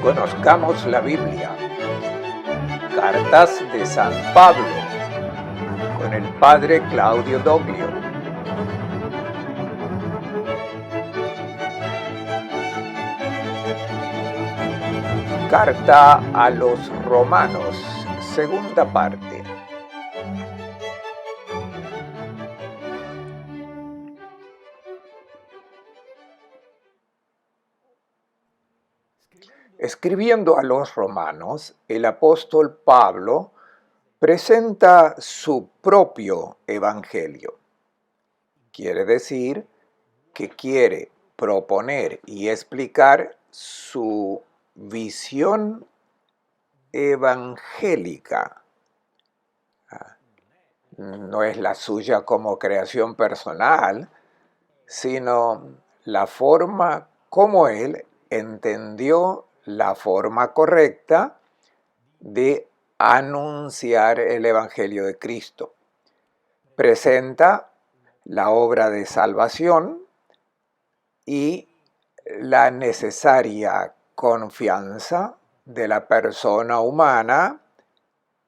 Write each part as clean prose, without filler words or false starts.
Conozcamos la Biblia. Cartas de San Pablo con el padre Claudio Doglio. Carta a los Romanos, segunda parte. Escribiendo a los romanos, el apóstol Pablo presenta su propio evangelio. Quiere decir que quiere proponer y explicar su visión evangélica. No es la suya como creación personal, sino la forma como él entendió la forma correcta de anunciar el Evangelio de Cristo. Presenta la obra de salvación y la necesaria confianza de la persona humana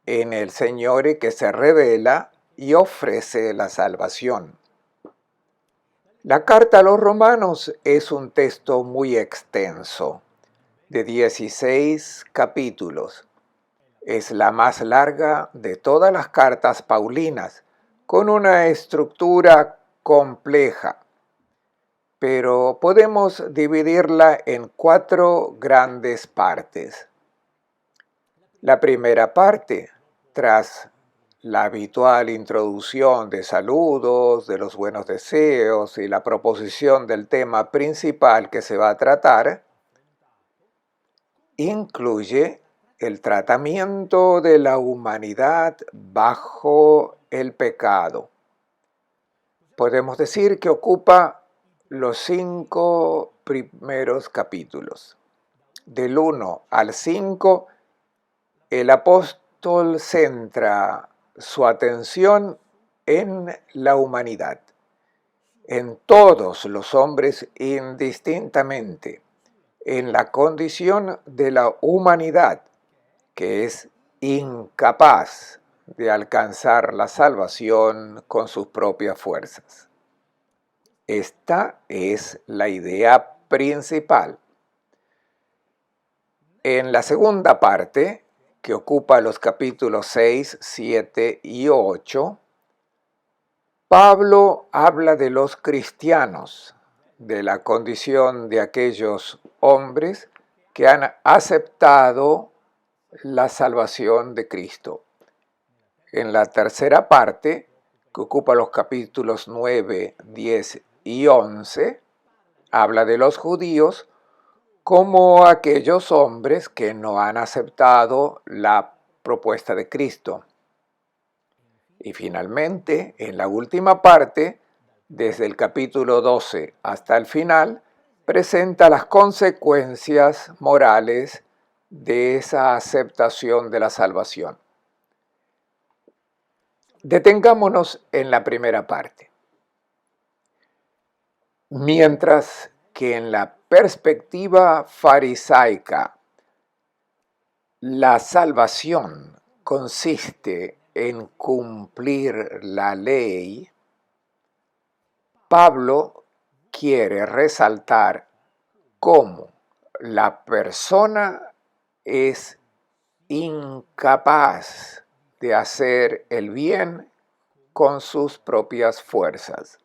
en el Señor y que se revela y ofrece la salvación. La carta a los romanos es un texto muy extenso, de 16 capítulos. Es la más larga de todas las cartas paulinas, con una estructura compleja, pero podemos dividirla en 4 grandes partes. La primera parte, tras la habitual introducción de saludos, de los buenos deseos y la proposición del tema principal que se va a tratar, incluye el tratamiento de la humanidad bajo el pecado. Podemos decir que ocupa los 5 primeros capítulos. Del 1 al 5, el apóstol centra su atención en la humanidad, en todos los hombres indistintamente, en la condición de la humanidad, que es incapaz de alcanzar la salvación con sus propias fuerzas. Esta es la idea principal. En la segunda parte, que ocupa los capítulos 6, 7 y 8, Pablo habla de los cristianos, de la condición de aquellos hombres que han aceptado la salvación de Cristo. En la tercera parte, que ocupa los capítulos 9, 10 y 11, habla de los judíos como aquellos hombres que no han aceptado la propuesta de Cristo. Y finalmente, en la última parte, desde el capítulo 12 hasta el final, presenta las consecuencias morales de esa aceptación de la salvación. Detengámonos en la primera parte. Mientras que en la perspectiva farisaica, la salvación consiste en cumplir la ley, Pablo quiere resaltar cómo la persona es incapaz de hacer el bien con sus propias fuerzas.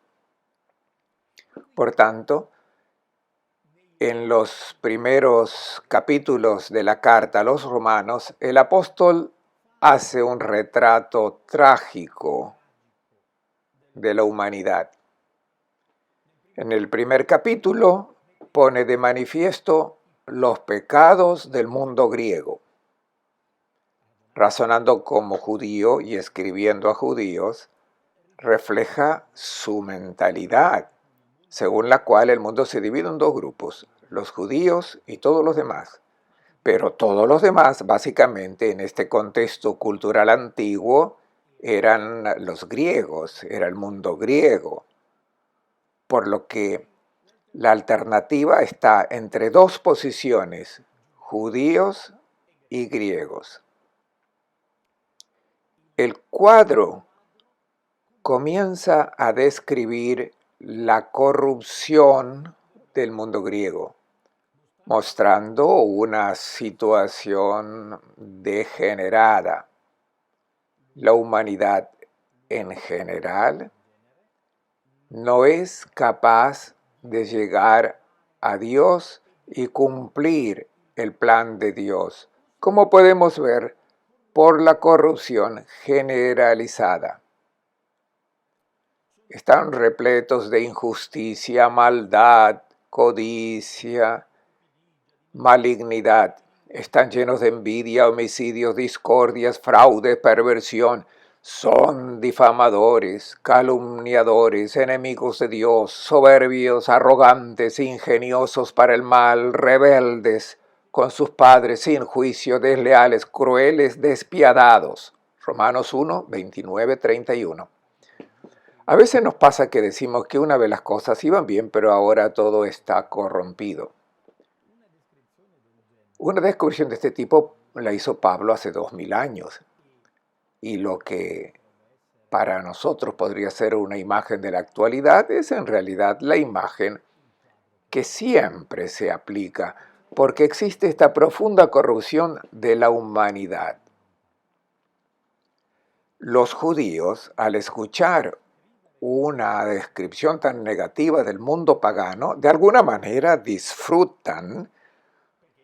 Por tanto, en los primeros capítulos de la carta a los romanos, el apóstol hace un retrato trágico de la humanidad. En el primer capítulo pone de manifiesto los pecados del mundo griego. Razonando como judío y escribiendo a judíos, refleja su mentalidad, según la cual el mundo se divide en 2 grupos, los judíos y todos los demás. Pero todos los demás, básicamente, en este contexto cultural antiguo, eran los griegos, era el mundo griego. Por lo que La alternativa está entre dos posiciones, judíos y griegos. El cuadro comienza a describir la corrupción del mundo griego, mostrando una situación degenerada. La humanidad en general no es capaz de llegar a Dios y cumplir el plan de Dios, como podemos ver por la corrupción generalizada. Están repletos de injusticia, maldad, codicia, malignidad. Están llenos de envidia, homicidios, discordias, fraudes, perversión. Son difamadores, calumniadores, enemigos de Dios, soberbios, arrogantes, ingeniosos para el mal, rebeldes con sus padres, sin juicio, desleales, crueles, despiadados. Romanos 1, 29, 31. A veces nos pasa que decimos que una vez las cosas iban bien, pero ahora todo está corrompido. Una descripción de este tipo la hizo Pablo hace 2000 años. Y lo que para nosotros podría ser una imagen de la actualidad es en realidad la imagen que siempre se aplica, porque existe esta profunda corrupción de la humanidad. Los judíos, al escuchar una descripción tan negativa del mundo pagano, de alguna manera disfrutan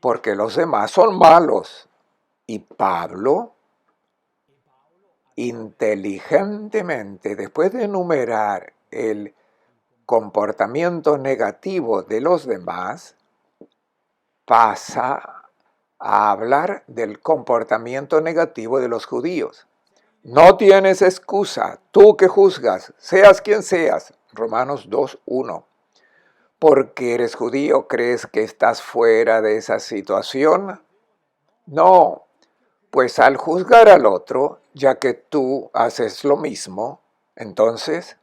porque los demás son malos. Y Pablo, inteligentemente, después de enumerar el comportamiento negativo de los demás, pasa a hablar del comportamiento negativo de los judíos. No tienes excusa, tú que juzgas, seas quien seas. Romanos 2:1. ¿Porque eres judío, crees que estás fuera de esa situación? No, pues al juzgar al otro, ya que tú haces lo mismo, entonces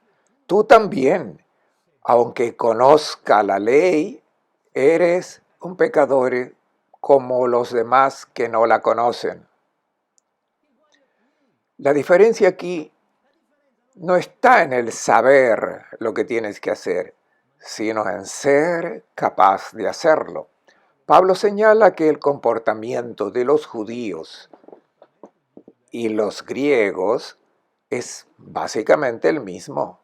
tú también, aunque conozca la ley, eres un pecador como los demás que no la conocen. La diferencia aquí no está en el saber lo que tienes que hacer, sino en ser capaz de hacerlo. Pablo señala que el comportamiento de los judíos y los griegos es básicamente el mismo,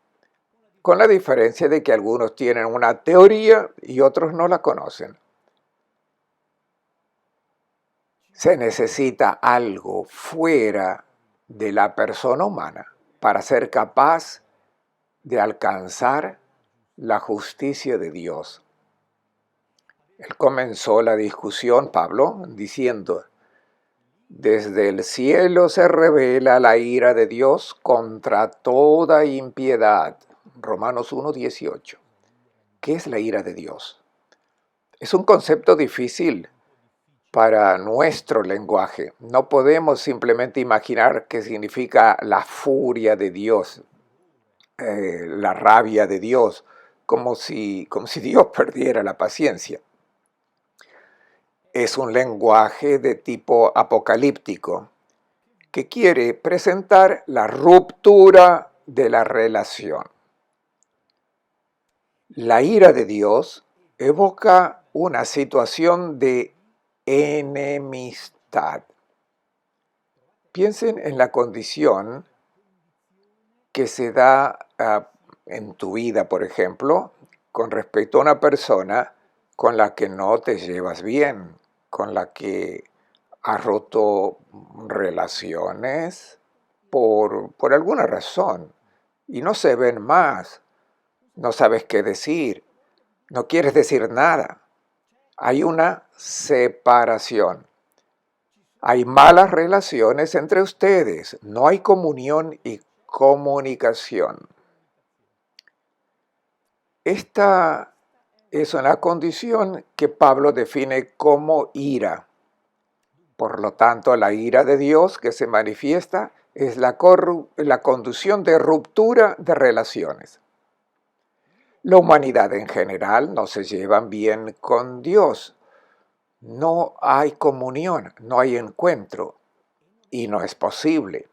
con la diferencia de que algunos tienen una teoría y otros no la conocen. Se necesita algo fuera de la persona humana para ser capaz de alcanzar la justicia de Dios. Él comenzó la discusión, Pablo, diciendo: desde el cielo se revela la ira de Dios contra toda impiedad. Romanos 1:18. ¿Qué es la ira de Dios? Es un concepto difícil para nuestro lenguaje. No podemos simplemente imaginar qué significa la furia de Dios, la rabia de Dios, como si Dios perdiera la paciencia. Es un lenguaje de tipo apocalíptico que quiere presentar la ruptura de la relación. La ira de Dios evoca una situación de enemistad. Piensen en la condición que se da en tu vida, por ejemplo, con respecto a una persona con la que no te llevas bien, con la que has roto relaciones por alguna razón y no se ven más, no sabes qué decir, no quieres decir nada. Hay una separación. Hay malas relaciones entre ustedes, no hay comunión y comunicación. Esta es una condición que Pablo define como ira. Por lo tanto, la ira de Dios que se manifiesta es la condición de ruptura de relaciones. La humanidad en general no se llevan bien con Dios. No hay comunión, no hay encuentro y no es posible.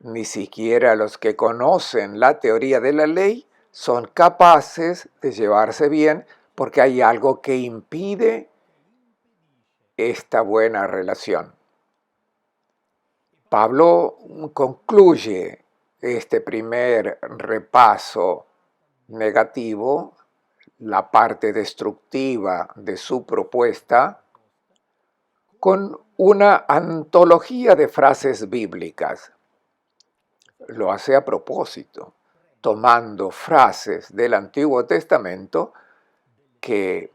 Ni siquiera los que conocen la teoría de la ley son capaces de llevarse bien porque hay algo que impide esta buena relación. Pablo concluye este primer repaso negativo, la parte destructiva de su propuesta, con una antología de frases bíblicas. Lo hace a propósito, tomando frases del Antiguo Testamento que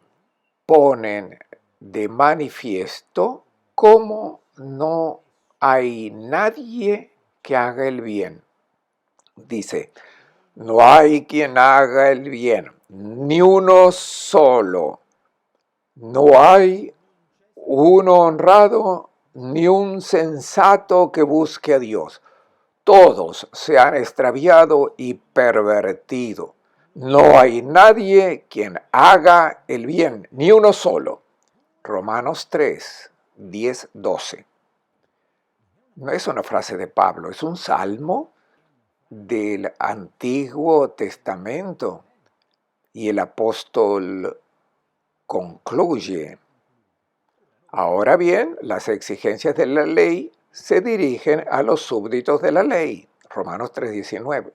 ponen de manifiesto cómo no hay nadie que haga el bien. Dice, no hay quien haga el bien, ni uno solo. No hay uno honrado, ni un sensato que busque a Dios. Todos se han extraviado y pervertido. No hay nadie quien haga el bien, ni uno solo. Romanos 3, 10, 12. No es una frase de Pablo, es un salmo del Antiguo Testamento. Y el apóstol concluye: ahora bien, las exigencias de la ley se dirigen a los súbditos de la ley. Romanos 3:19.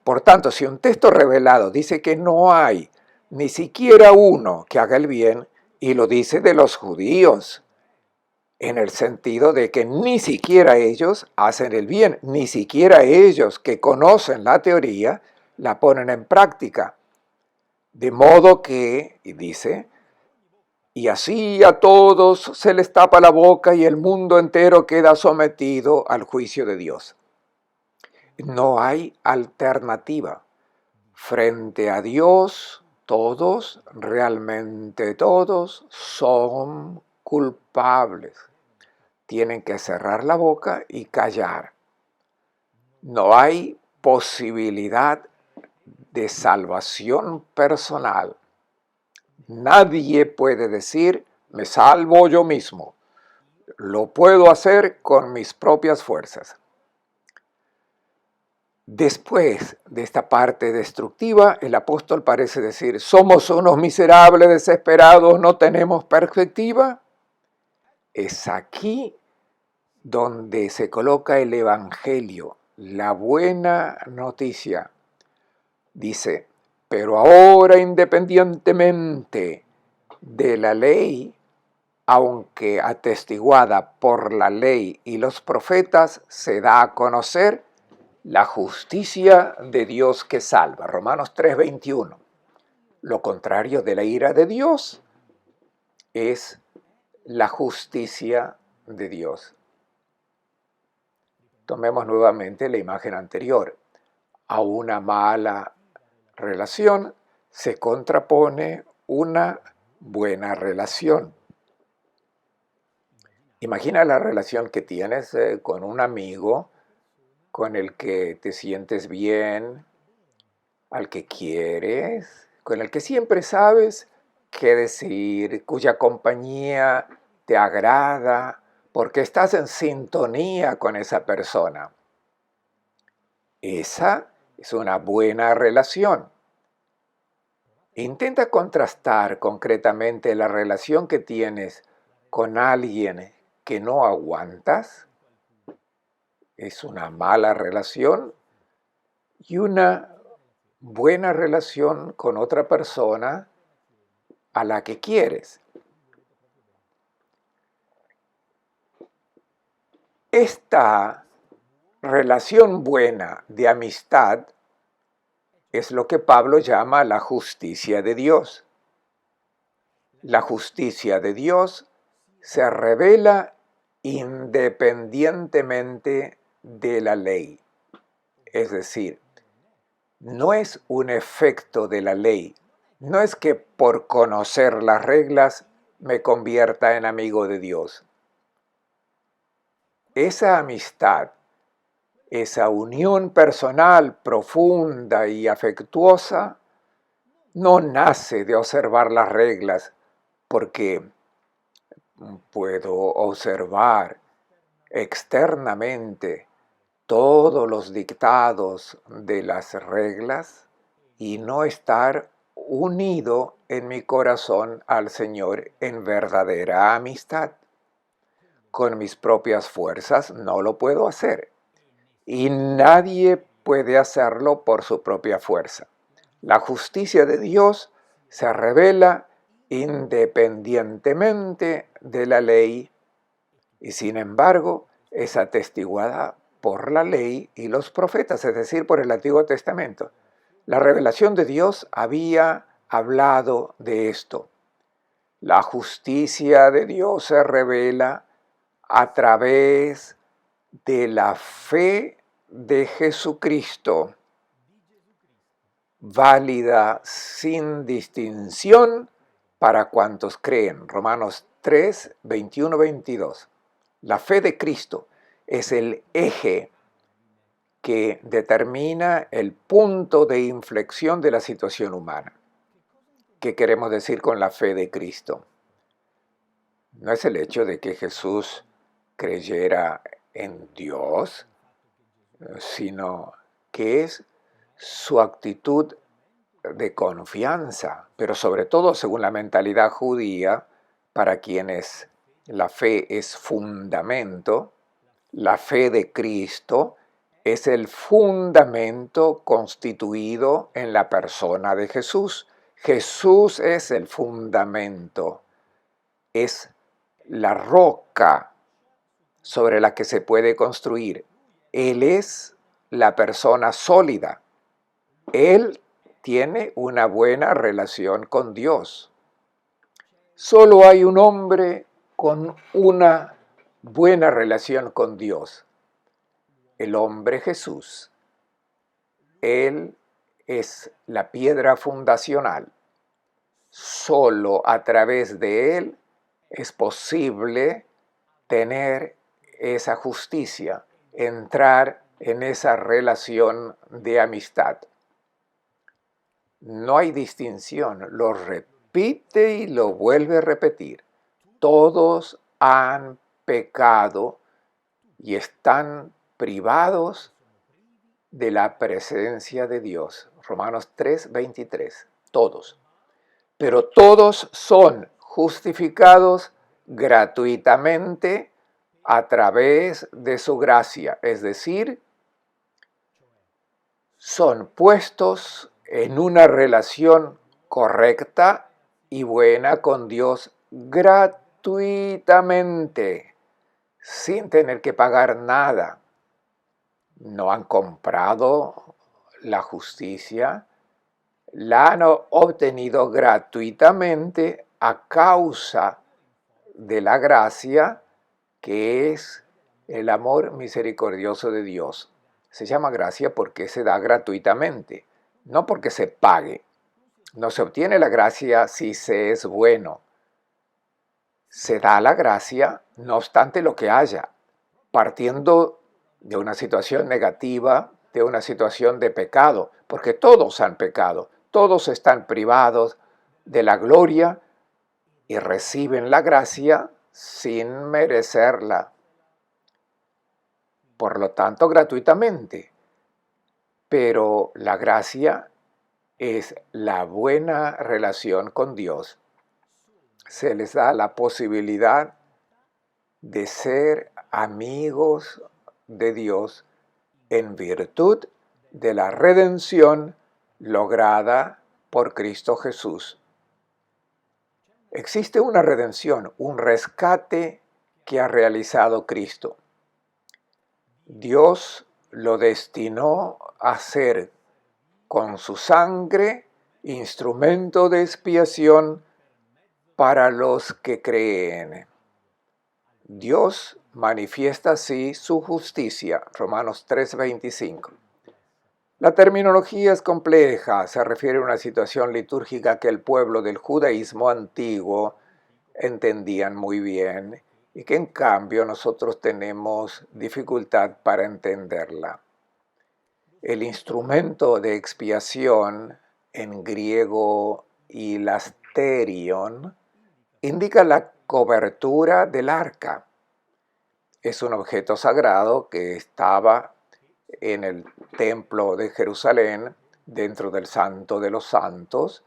Por tanto, si un texto revelado dice que no hay ni siquiera uno que haga el bien, y lo dice de los judíos, en el sentido de que ni siquiera ellos hacen el bien, ni siquiera ellos que conocen la teoría la ponen en práctica. De modo que, y dice, y así a todos se les tapa la boca y el mundo entero queda sometido al juicio de Dios. No hay alternativa. Frente a Dios, todos, realmente todos, son culpables. Tienen que cerrar la boca y callar. No hay posibilidad de salvación personal. Nadie puede decir, me salvo yo mismo. Lo puedo hacer con mis propias fuerzas. Después de esta parte destructiva, el apóstol parece decir, somos unos miserables, desesperados, no tenemos perspectiva. Es aquí donde se coloca el evangelio, la buena noticia. Dice, pero ahora independientemente de la ley, aunque atestiguada por la ley y los profetas, se da a conocer la justicia de Dios que salva. Romanos 3:21. Lo contrario de la ira de Dios es la justicia de Dios. Tomemos nuevamente la imagen anterior. A una mala relación se contrapone una buena relación. Imagina la relación que tienes con un amigo con el que te sientes bien, al que quieres, con el que siempre sabes qué decir, cuya compañía te agrada, porque estás en sintonía con esa persona. Esa es una buena relación. Intenta contrastar concretamente la relación que tienes con alguien que no aguantas. Es una mala relación, y una buena relación con otra persona a la que quieres. Esta relación buena de amistad es lo que Pablo llama la justicia de Dios. La justicia de Dios se revela independientemente de la ley. Es decir, no es un efecto de la ley. No es que por conocer las reglas me convierta en amigo de Dios. Esa amistad, esa unión personal profunda y afectuosa, no nace de observar las reglas, porque puedo observar externamente todos los dictados de las reglas y no estar unido en mi corazón al Señor en verdadera amistad. Con mis propias fuerzas no lo puedo hacer y nadie puede hacerlo por su propia fuerza. La justicia de Dios se revela independientemente de la ley y sin embargo es atestiguada por la ley y los profetas, es decir, por el Antiguo Testamento. La revelación de Dios había hablado de esto. La justicia de Dios se revela a través de la fe de Jesucristo, válida sin distinción para cuantos creen. Romanos 3, 21, 22. La fe de Cristo es el eje que determina el punto de inflexión de la situación humana. ¿Qué queremos decir con la fe de Cristo? No es el hecho de que Jesús creyera en Dios, sino que es su actitud de confianza, pero sobre todo según la mentalidad judía, para quienes la fe es fundamento, la fe de Cristo es el fundamento constituido en la persona de Jesús. Jesús es el fundamento, es la roca sobre la que se puede construir. Él es la persona sólida. Él tiene una buena relación con Dios. Solo hay un hombre con una buena relación con Dios, el hombre Jesús. Él es la piedra fundacional. Solo a través de él es posible tener esa justicia, entrar en esa relación de amistad. No hay distinción, lo repite y lo vuelve a repetir. Todos han pecado y están privados de la presencia de Dios. Romanos 3, 23. Todos. Pero todos son justificados gratuitamente a través de su gracia, es decir, son puestos en una relación correcta y buena con Dios gratuitamente, sin tener que pagar nada. No han comprado la justicia, la han obtenido gratuitamente a causa de la gracia que es el amor misericordioso de Dios. Se llama gracia porque se da gratuitamente, no porque se pague. No se obtiene la gracia si se es bueno. Se da la gracia no obstante lo que haya, partiendo de una situación negativa, de una situación de pecado, porque todos han pecado, todos están privados de la gloria y reciben la gracia sin merecerla. Por lo tanto, gratuitamente. Pero la gracia es la buena relación con Dios. Se les da la posibilidad de ser amigos de Dios en virtud de la redención lograda por Cristo Jesús. Existe una redención, un rescate que ha realizado Cristo. Dios lo destinó a ser con su sangre instrumento de expiación para los que creen. Dios manifiesta así su justicia, Romanos 3:25. La terminología es compleja, se refiere a una situación litúrgica que el pueblo del judaísmo antiguo entendían muy bien y que en cambio nosotros tenemos dificultad para entenderla. El instrumento de expiación en griego hilasterion, indica la cobertura del arca. Es un objeto sagrado que estaba en el templo de Jerusalén, dentro del Santo de los Santos,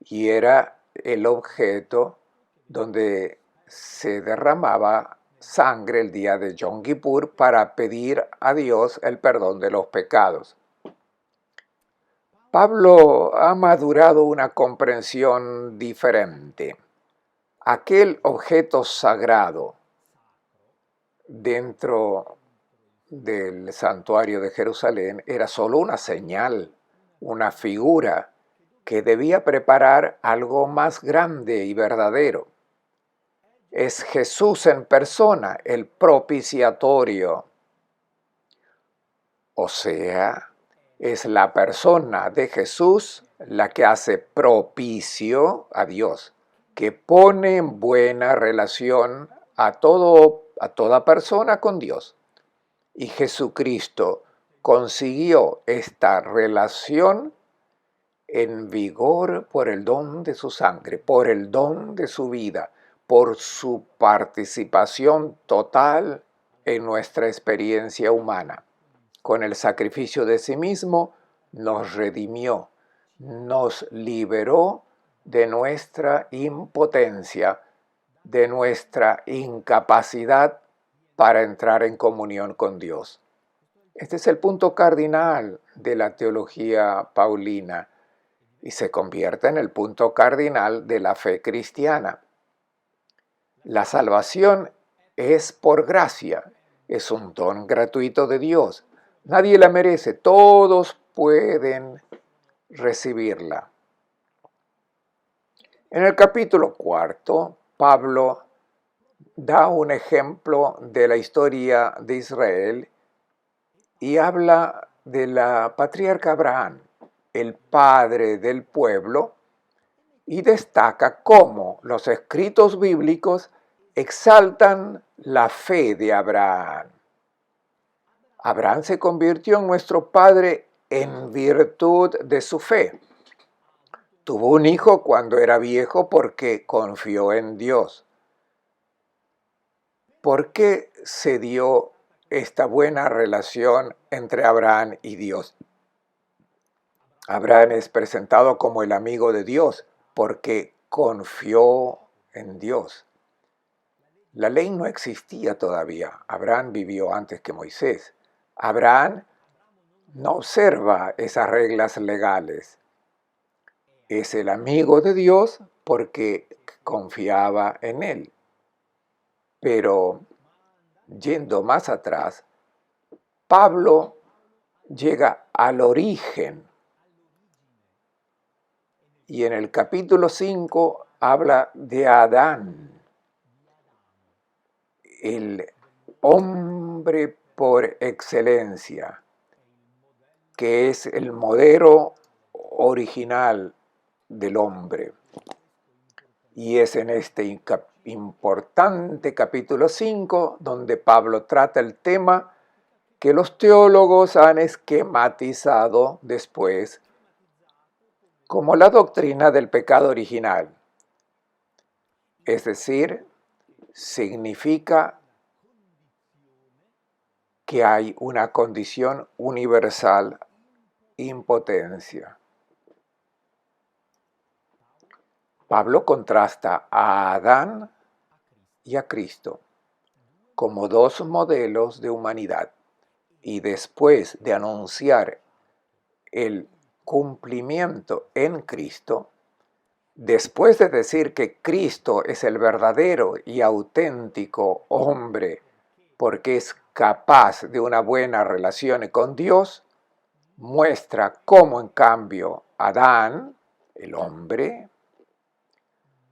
y era el objeto donde se derramaba sangre el día de Yom Kippur para pedir a Dios el perdón de los pecados. Pablo ha madurado una comprensión diferente. Aquel objeto sagrado dentro del santuario de Jerusalén era solo una señal, una figura que debía preparar algo más grande y verdadero. Es Jesús en persona, el propiciatorio. O sea, es la persona de Jesús la que hace propicio a Dios, que pone en buena relación a toda persona con Dios. Y Jesucristo consiguió esta relación en vigor por el don de su sangre, por el don de su vida, por su participación total en nuestra experiencia humana. Con el sacrificio de sí mismo nos redimió, nos liberó de nuestra impotencia, de nuestra incapacidad para entrar en comunión con Dios. Este es el punto cardinal de la teología paulina y se convierte en el punto cardinal de la fe cristiana. La salvación es por gracia, es un don gratuito de Dios. Nadie la merece, todos pueden recibirla. En el capítulo 4, Pablo da un ejemplo de la historia de Israel y habla de la patriarca Abraham, el padre del pueblo, y destaca cómo los escritos bíblicos exaltan la fe de Abraham. Abraham se convirtió en nuestro padre en virtud de su fe. Tuvo un hijo cuando era viejo porque confió en Dios. ¿Por qué se dio esta buena relación entre Abraham y Dios? Abraham es presentado como el amigo de Dios porque confió en Dios. La ley no existía todavía. Abraham vivió antes que Moisés. Abraham no observa esas reglas legales. Es el amigo de Dios porque confiaba en él. Pero yendo más atrás, Pablo llega al origen. Y en el capítulo 5 habla de Adán, el hombre por excelencia, que es el modelo original del hombre. Y es en este importante capítulo 5 donde Pablo trata el tema que los teólogos han esquematizado después como la doctrina del pecado original. Es decir, significa que hay una condición universal, impotencia. Pablo contrasta a Adán y a Cristo como dos modelos de humanidad y después de anunciar el cumplimiento en Cristo, después de decir que Cristo es el verdadero y auténtico hombre porque es capaz de una buena relación con Dios, muestra cómo en cambio Adán, el hombre,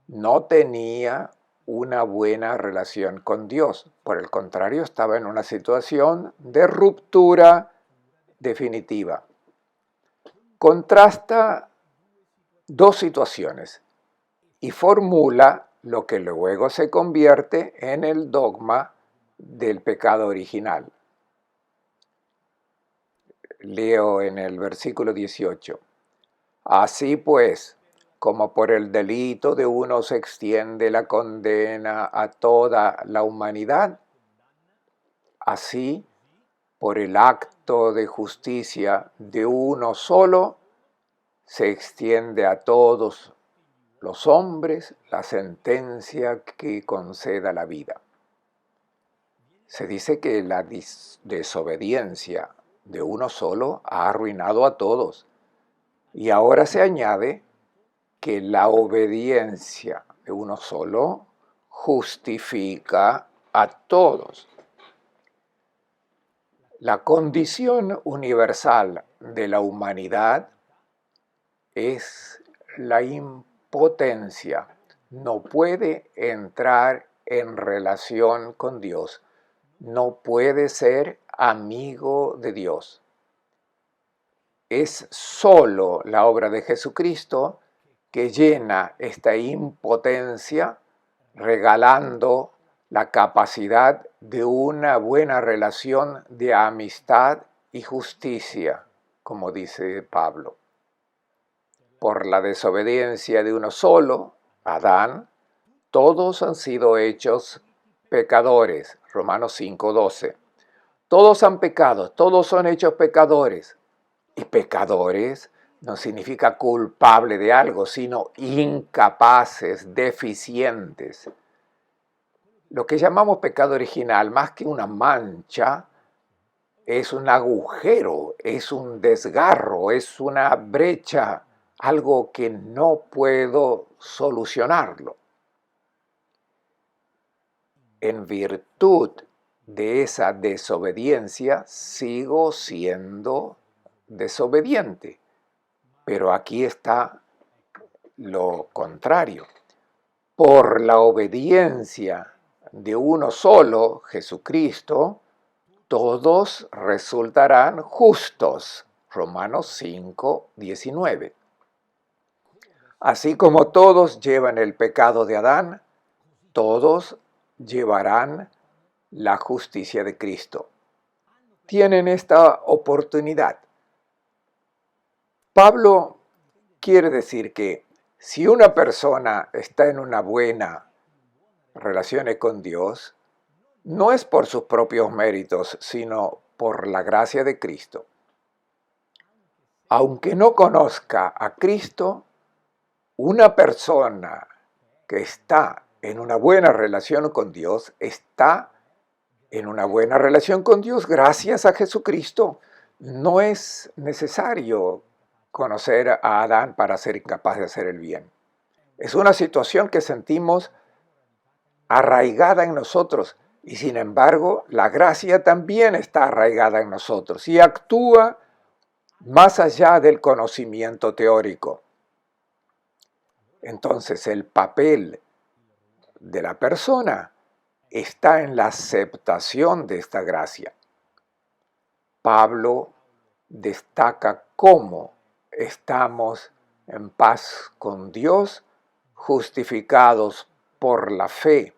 no tenía una buena relación con Dios. Por el contrario, estaba en una situación de ruptura definitiva. Contrasta dos situaciones y formula lo que luego se convierte en el dogma del pecado original. Leo en el versículo 18. Así pues, como por el delito de uno se extiende la condena a toda la humanidad, así por el acto de justicia de uno solo se extiende a todos los hombres la sentencia que conceda la vida. Se dice que la desobediencia de uno solo ha arruinado a todos, y ahora se añade que la obediencia de uno solo justifica a todos. La condición universal de la humanidad es la impotencia. No puede entrar en relación con Dios. No puede ser amigo de Dios. Es solo la obra de Jesucristo que llena esta impotencia, regalando la capacidad de una buena relación de amistad y justicia, como dice Pablo. Por la desobediencia de uno solo, Adán, todos han sido hechos pecadores. Romanos 5:12. Todos han pecado, todos son hechos pecadores. Y pecadores no significa culpable de algo, sino incapaces, deficientes. Lo que llamamos pecado original, más que una mancha, es un agujero, es un desgarro, es una brecha, algo que no puedo solucionarlo. En virtud de esa desobediencia, sigo siendo desobediente. Pero aquí está lo contrario. Por la obediencia de uno solo, Jesucristo, todos resultarán justos. Romanos 5:19. Así como todos llevan el pecado de Adán, todos llevarán la justicia de Cristo. Tienen esta oportunidad. Pablo quiere decir que si una persona está en una buena relación con Dios, no es por sus propios méritos, sino por la gracia de Cristo. Aunque no conozca a Cristo, una persona que está en una buena relación con Dios, está en una buena relación con Dios gracias a Jesucristo. No es necesario conocer a Adán para ser incapaz de hacer el bien. Es una situación que sentimos arraigada en nosotros y sin embargo la gracia también está arraigada en nosotros y actúa más allá del conocimiento teórico. Entonces el papel de la persona está en la aceptación de esta gracia. Pablo destaca cómo estamos en paz con Dios, justificados por la fe.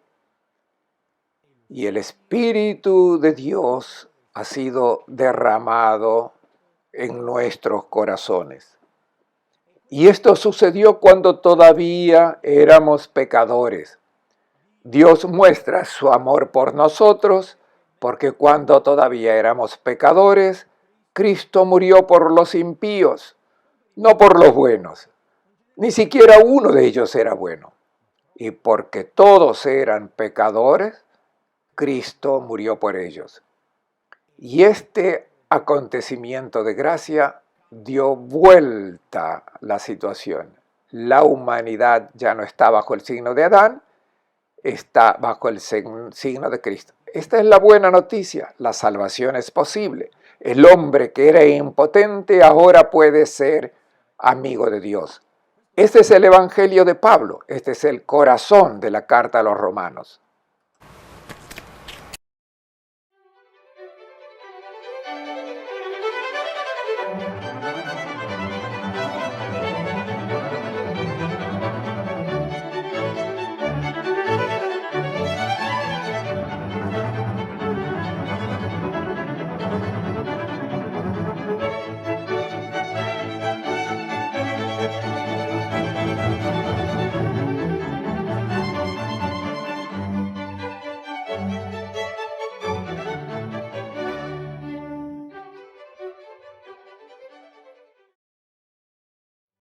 Y el Espíritu de Dios ha sido derramado en nuestros corazones. Y esto sucedió cuando todavía éramos pecadores. Dios muestra su amor por nosotros porque cuando todavía éramos pecadores, Cristo murió por los impíos, no por los buenos. Ni siquiera uno de ellos era bueno. Y porque todos eran pecadores, Cristo murió por ellos. Y este acontecimiento de gracia dio vuelta la situación. La humanidad ya no está bajo el signo de Adán, está bajo el signo de Cristo. Esta es la buena noticia, la salvación es posible. El hombre que era impotente ahora puede ser amigo de Dios. Este es el Evangelio de Pablo, este es el corazón de la carta a los Romanos.